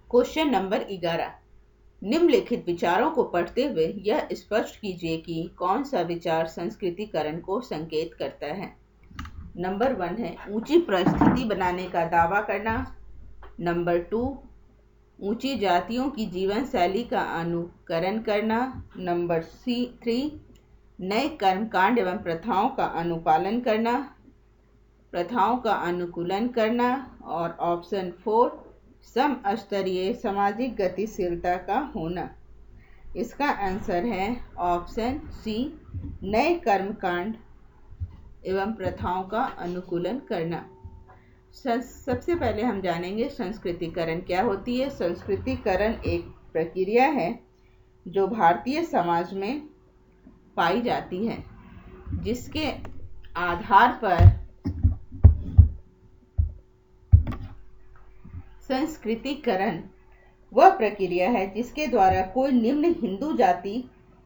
Question number 11। निम्नलिखित विचारों को पढ़ते हुए यह स्पष्ट कीजिए कि कौन सा विचार संस्कृतिकरण को संकेत करता है। नंबर 1 है ऊंची परिस्थिति बनाने का दावा करना। नंबर 2 ऊंची जातियों की जीवन शैली का अनुकरण करना। नंबर 3 नए कर्मकांड एवं प्रथाओं का अनुपालन करना, प्रथाओं का अनुकूलन करना। और ऑप्शन 4 समस्तरीय सामाजिक गतिशीलता का होना। इसका आंसर है ऑप्शन सी नए कर्मकांड एवं प्रथाओं का अनुकूलन करना। सबसे पहले हम जानेंगे संस्कृतिकरण क्या होती है। संस्कृतिकरण एक प्रक्रिया है जो भारतीय समाज में पाई जाती है, जिसके आधार पर संस्कृतिकरण वह प्रक्रिया है जिसके द्वारा कोई निम्न हिंदू जाति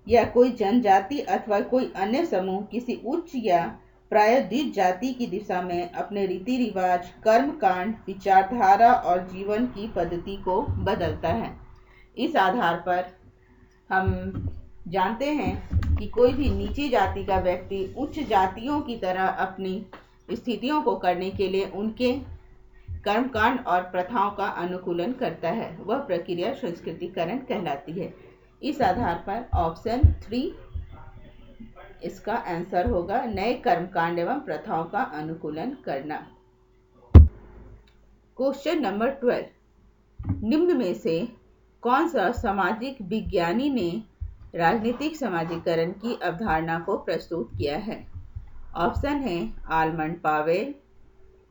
या कोई जनजाति अथवा कोई अन्य समूह किसी उच्च या प्राय द्विज जाति की दिशा में अपने रीति रिवाज, कर्मकांड, विचारधारा और जीवन की पद्धति को बदलता है। इस आधार पर हम जानते हैं कि कोई भी नीची जाति का व्यक्ति उच्च जातियों की तरह अपनी स्थितियों को करने के लिए उनके कर्मकांड और प्रथाओं का अनुकूलन करता है। वह प्रक्रिया संस्कृतिकरण कहलाती है। इस आधार पर ऑप्शन 3 इसका आंसर होगा, नए कर्मकांड एवं प्रथाओं का अनुकूलन करना। Question number 12। निम्न में से कौन सा सामाजिक विज्ञानी ने राजनीतिक समाजीकरण की अवधारणा को प्रस्तुत किया है। ऑप्शन है Almond Powell,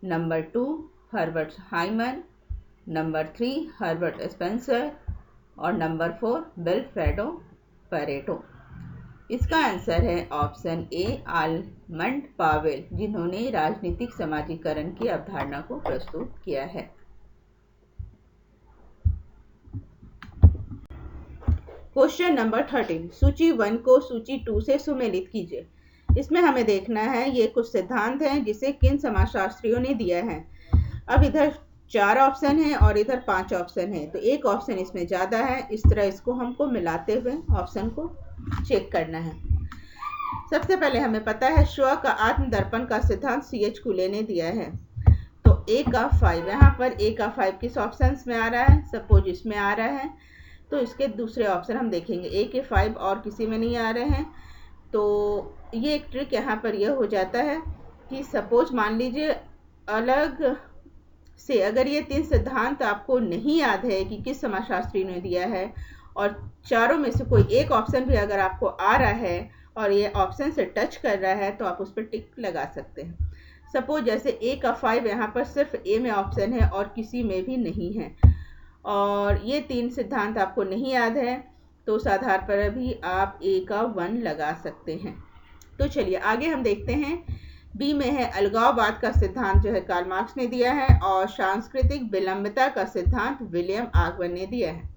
number 2 Herbert Hyman, number 3 Herbert Spencer और नंबर 4 विल्फ्रेडो पैरेटो। इसका आंसर है ऑप्शन ए आलमंड पावेल, जिन्होंने राजनीतिक समाजीकरण की अवधारणा को प्रस्तुत किया है। Question number 13। सूची 1 को सूची 2 से सुमेलित कीजिए। इसमें हमें देखना है ये कुछ सिद्धांत हैं जिसे किन समाजशास्त्रियों ने दिया है। अब इधर 4 ऑप्शन है और इधर 5 ऑप्शन है, तो एक ऑप्शन इसमें ज्यादा है। इस तरह इसको हमको मिलाते हुए ऑप्शन को चेक करना है। सबसे पहले हमें पता है स्व का आत्मदर्पण का सिद्धांत CH कुले ने दिया है। तो A का 5, यहाँ पर A का 5 किस ऑप्शन में आ रहा है, सपोज इसमें आ रहा है, तो इसके दूसरे ऑप्शन हम देखेंगे। A के 5 और किसी में नहीं आ रहे हैं, तो ये एक ट्रिक यहाँ पर यह हो जाता है कि सपोज मान लीजिए अलग से अगर ये 3 सिद्धांत आपको नहीं याद है कि किस समाजशास्त्री ने दिया है और चारों में से कोई एक ऑप्शन भी अगर आपको आ रहा है और ये ऑप्शन से टच कर रहा है तो आप उस पर टिक लगा सकते हैं। सपोज जैसे A का 5 यहाँ पर सिर्फ A में ऑप्शन है और किसी में भी नहीं है, और ये 3 सिद्धांत आपको नहीं याद है, तो उस आधार पर भी आप A का 1 लगा सकते हैं। तो चलिए आगे हम देखते हैं। बी में है अलगाववाद का सिद्धांत, जो है कार्ल मार्क्स ने दिया है, और सांस्कृतिक विलंबता का सिद्धांत विलियम आगवन ने दिया है।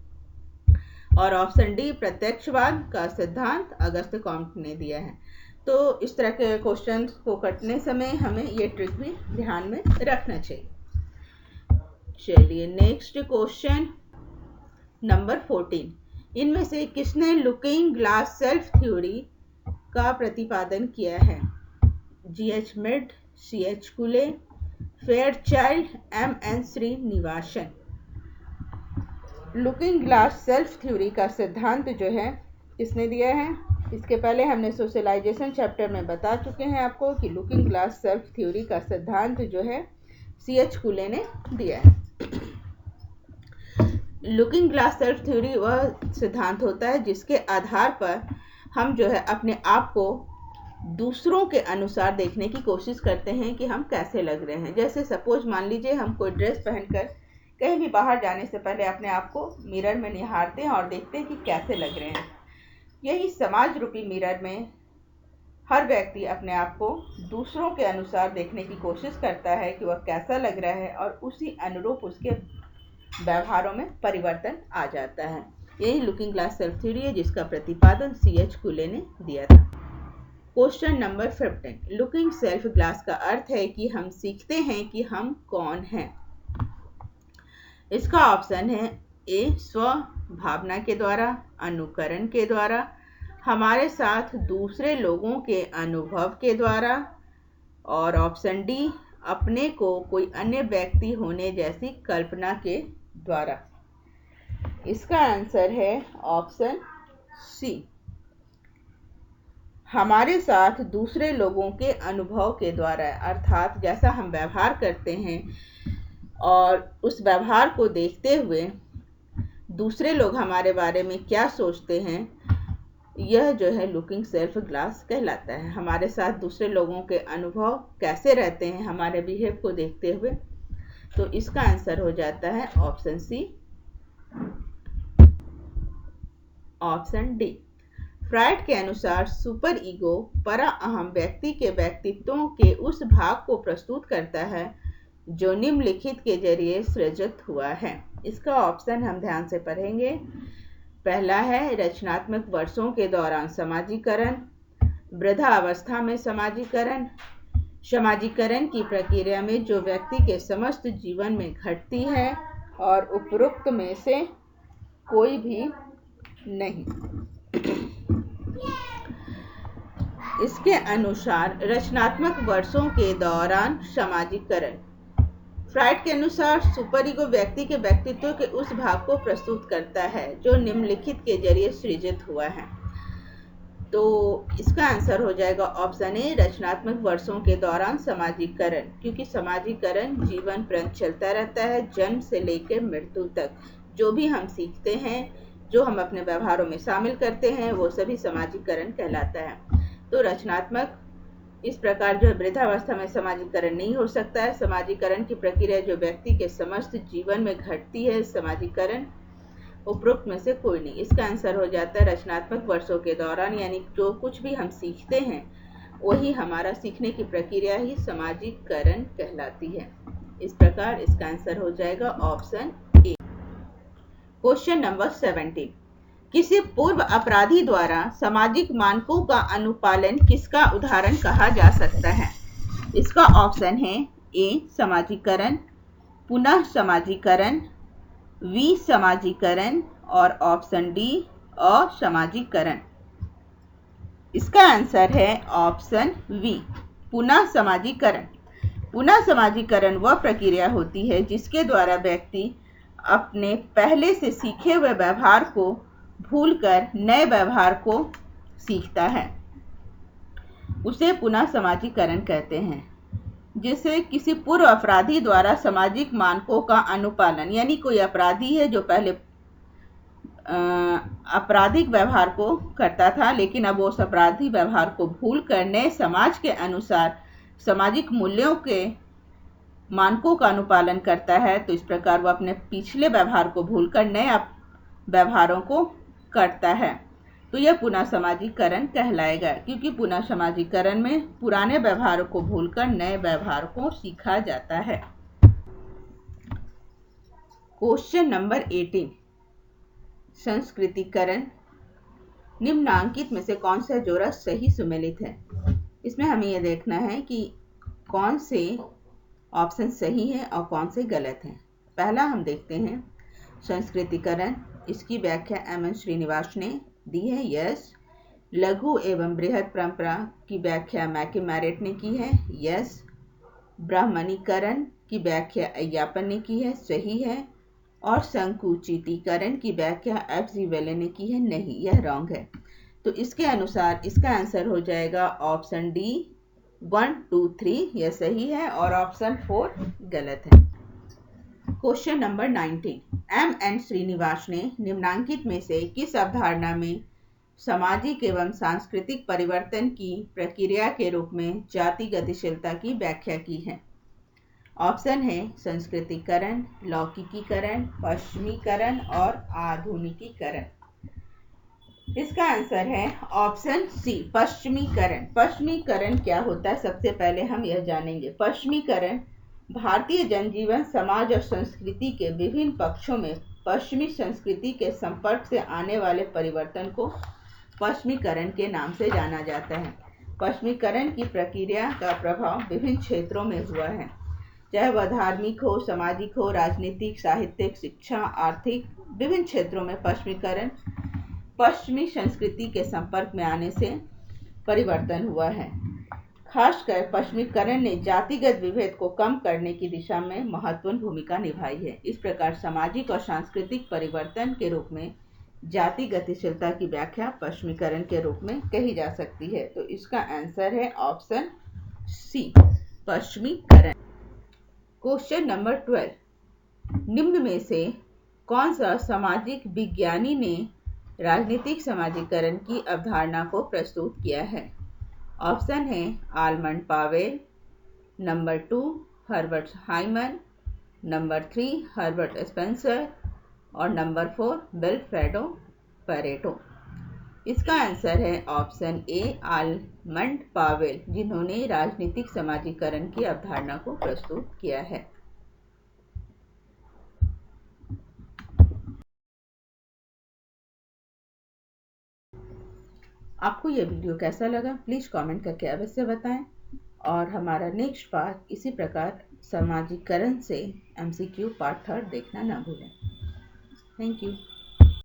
और ऑप्शन डी प्रत्यक्षवाद का सिद्धांत अगस्त कॉम्ट ने दिया है। तो इस तरह के क्वेश्चन को करने समय हमें ये ट्रिक भी ध्यान में रखना चाहिए। चलिए नेक्स्ट क्वेश्चन नंबर 14। इनमें से किसने लुकिंग ग्लास सेल्फ थ्योरी का प्रतिपादन किया है। GH मिड, CH कुले, Fairchild, MN Srinivasan. Looking glass self theory का सिद्धांत जो है किसने दिया है। इसके पहले हमने सोशलाइजेशन चैप्टर में बता चुके हैं आपको कि लुकिंग ग्लास सेल्फ थ्योरी का सिद्धांत जो है CH कुले ने दिया है। लुकिंग ग्लास सेल्फ थ्योरी वह सिद्धांत होता है जिसके आधार पर हम जो है अपने आप को दूसरों के अनुसार देखने की कोशिश करते हैं कि हम कैसे लग रहे हैं। जैसे सपोज मान लीजिए हम कोई ड्रेस पहनकर कहीं भी बाहर जाने से पहले अपने आप को मिरर में निहारते हैं और देखते हैं कि कैसे लग रहे हैं। यही समाज रूपी मिरर में हर व्यक्ति अपने आप को दूसरों के अनुसार देखने की कोशिश करता है कि वह कैसा लग रहा है, और उसी अनुरूप उसके व्यवहारों में परिवर्तन आ जाता है। यही लुकिंग ग्लास सेल्फ थ्योरी है जिसका प्रतिपादन CH कुले ने दिया था। Question number 15। Looking self glass का अर्थ है कि हम सीखते हैं कि हम कौन हैं। इसका ऑप्शन है ए स्व भावना के द्वारा, अनुकरण के द्वारा, हमारे साथ दूसरे लोगों के अनुभव के द्वारा, और ऑप्शन डी अपने को कोई अन्य व्यक्ति होने जैसी कल्पना के द्वारा। इसका आंसर है ऑप्शन सी, हमारे साथ दूसरे लोगों के अनुभव के द्वारा, अर्थात जैसा हम व्यवहार करते हैं और उस व्यवहार को देखते हुए दूसरे लोग हमारे बारे में क्या सोचते हैं, यह जो है लुकिंग सेल्फ ग्लास कहलाता है। हमारे साथ दूसरे लोगों के अनुभव कैसे रहते हैं हमारे बिहेव को देखते हुए, तो इसका आंसर हो जाता है option C, option D. Freud के अनुसार सुपर ईगो परा अहम व्यक्ति के व्यक्तित्वों के उस भाग को प्रस्तुत करता है जो निम्नलिखित के जरिए सृजित हुआ है। इसका ऑप्शन हम ध्यान से पढ़ेंगे। पहला है रचनात्मक वर्षों के दौरान समाजीकरण, वृद्धावस्था में समाजीकरण, समाजीकरण की प्रक्रिया में जो व्यक्ति के समस्त जीवन में घटती है, और उपरोक्त में से कोई भी नहीं। इसके अनुसार रचनात्मक वर्षों के दौरान समाजीकरण, फ्रायड के अनुसार सुपर ईगो व्यक्ति के व्यक्तित्व के उस भाग को प्रस्तुत करता है जो निम्नलिखित के जरिए सृजित हुआ है। तो इसका आंसर हो जाएगा ऑप्शन ए, रचनात्मक वर्षों के दौरान समाजीकरण, क्योंकि समाजीकरण जीवन पर्यंत चलता रहता है, जन्म से लेकर मृत्यु तक। जो भी हम सीखते हैं, जो हम अपने व्यवहारों में शामिल करते हैं, वो सभी समाजीकरण कहलाता है। तो रचनात्मक इस प्रकार जो वृद्धावस्था में समाजीकरण नहीं हो सकता है। समाजीकरण की प्रक्रिया जो व्यक्ति के समस्त जीवन में घटती है, समाजीकरण उपरोक्त में से कोई नहीं। इसका आंसर हो जाता है रचनात्मक वर्षों के दौरान, यानी जो कुछ भी हम सीखते हैं वही हमारा सीखने की प्रक्रिया ही समाजीकरण कहलाती है। इस प्रकार इसका आंसर हो जाएगा ऑप्शन ए। क्वेश्चन नंबर 17, किसी पूर्व अपराधी द्वारा सामाजिक मानकों का अनुपालन किसका उदाहरण कहा जा सकता है? इसका ऑप्शन है ए समाजीकरण, पुनः समाजीकरण, विसमाजीकरण, और ऑप्शन डी असामाजीकरण। इसका आंसर है ऑप्शन वी, पुनः समाजीकरण। पुनः समाजीकरण वह प्रक्रिया होती है जिसके द्वारा व्यक्ति अपने पहले से सीखे हुए व्यवहार को भूलकर नए व्यवहार को सीखता है, उसे पुनः समाजीकरण कहते हैं। जिसे किसी पूर्व अपराधी द्वारा सामाजिक मानकों का अनुपालन, यानी कोई अपराधी है जो पहले आपराधिक व्यवहार को करता था, लेकिन अब वो उस अपराधी व्यवहार को भूलकर नए समाज के अनुसार सामाजिक मूल्यों के मानकों का अनुपालन करता है, तो इस प्रकार वो अपने पिछले व्यवहार को भूलकर नए व्यवहारों को करता है। तो यह पुनः समाजीकरण कहलाएगा, क्योंकि पुनः समाजीकरण में पुराने व्यवहारों को भूलकर नए व्यवहार को सीखा जाता है। Question number 18, संस्कृतिकरण। निम्नांकित में से कौन सा जोड़ा सही सुमेलित है? इसमें हमें यह देखना है कि कौन से ऑप्शन सही है और कौन से गलत हैं। पहला हम देखते हैं संस्कृतिकरण। इसकी व्याख्या एम एन श्रीनिवास ने दी है, यस। लघु एवं बृहद परंपरा की व्याख्या मैकमैरेट ने की है, यस। ब्राह्मणीकरण की व्याख्या अय्यापन ने की है, सही है। और संकुचितीकरण की व्याख्या एफ जी वेले ने की है, नहीं, यह रॉन्ग है। तो इसके अनुसार इसका आंसर हो जाएगा ऑप्शन डी 1, 2, 3, यह सही है, और ऑप्शन 4 गलत है। Question number 19, M N Srinivas ने निम्नांकित में से किस अवधारणा में सामाजिक एवं सांस्कृतिक परिवर्तन की प्रक्रिया के रूप में जाति गतिशीलता की व्याख्या की है? ऑप्शन है संस्कृतिकरण, लौकिकीकरण, पश्चिमीकरण और आधुनिकीकरण। इसका आंसर है ऑप्शन सी, पश्चिमीकरण। पश्चिमीकरण क्या होता है, सबसे पहले हम यह जानेंगे। पश्चिमीकरण भारतीय जनजीवन, समाज और संस्कृति के विभिन्न पक्षों में पश्चिमी संस्कृति के संपर्क से आने वाले परिवर्तन को पश्चिमीकरण के नाम से जाना जाता है। पश्चिमीकरण की प्रक्रिया का प्रभाव विभिन्न क्षेत्रों में हुआ है। चाहे वह धार्मिक हो, सामाजिक हो, राजनीतिक, साहित्यिक, शिक्षा, आर्थिक, विभिन्न क्षेत्रों में पश्चिमीकरण पश्चिमी संस्कृति के संपर्क में आने से परिवर्तन हुआ है। खासकर पश्चिमीकरण ने जातिगत विभेद को कम करने की दिशा में महत्वपूर्ण भूमिका निभाई है। इस प्रकार सामाजिक और सांस्कृतिक परिवर्तन के रूप में जाति गतिशीलता की व्याख्या पश्चिमीकरण के रूप में कही जा सकती है। तो इसका आंसर है ऑप्शन सी, पश्चिमीकरण। क्वेश्चन नंबर 12, निम्न में से कौन सा सामाजिक विज्ञानी ने राजनीतिक समाजीकरण की अवधारणा को प्रस्तुत किया है? ऑप्शन है Almond Powell, number 2 Herbert Hyman, number 3 Herbert Spencer और नंबर 4 विल्फ्रेडो पैरेटो। इसका आंसर है ऑप्शन ए, आलमंड पावेल, जिन्होंने राजनीतिक समाजीकरण की अवधारणा को प्रस्तुत किया है। आपको यह वीडियो कैसा लगा प्लीज़ कमेंट करके अवश्य बताएं और हमारा नेक्स्ट पार्ट इसी प्रकार समाजीकरण से MCQ पार्ट 3 देखना ना भूलें। Thank you.